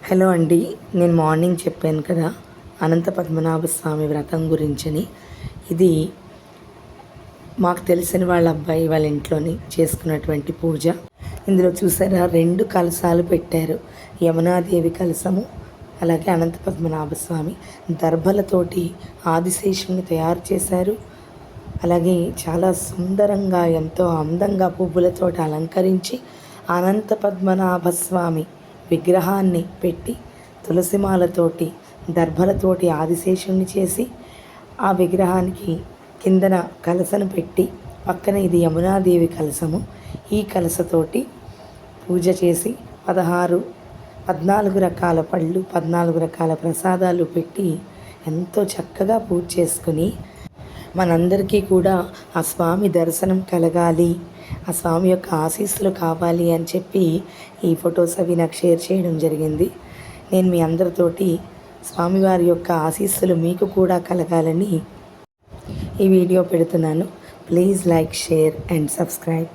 Hello అండి. నేను morning చెప్పాను కదా అనంత పద్మనాభ స్వామి వ్రతం గురించని. ఇది మాకు తెలిసిన వాళ్ళ అబ్బాయి వాళ్ళ ఇంట్లోని చేసుకున్నటువంటి పూజ. ఇందులో చూసారా 2 కలశాలు పెట్టారు. యమునాదేవి కలశము, అలాగే అనంత పద్మనాభ స్వామి దర్భలతోటి ఆదిశేషుని తయారు చేశారు. అలాగే చాలా సుందరంగా ఎంతో అందంగా పువ్వులతోటి అలంకరించి అనంత పద్మనాభ స్వామి విగ్రహాన్ని పెట్టి తులసిమాలతోటి దర్భలతోటి ఆదిశేషుణ్ణి చేసి ఆ విగ్రహానికి కిందన కలసను పెట్టి పక్కన ఇది యమునాదేవి కలసము. ఈ కలసతోటి పూజ చేసి 14 రకాల పళ్ళు 14 రకాల ప్రసాదాలు పెట్టి ఎంతో చక్కగా పూజ చేసుకుని మనందరికీ కూడా ఆ స్వామి దర్శనం కలగాలి, ఆ స్వామి యొక్క ఆశీస్సులు కావాలి అని చెప్పి ఈ ఫొటోస్ అవి నాకు షేర్ చేయడం జరిగింది. నేను మీ అందరితోటి స్వామివారి యొక్క ఆశీస్సులు మీకు కూడా కలగాలని ఈ వీడియో పెడుతున్నాను. Please like, share and subscribe.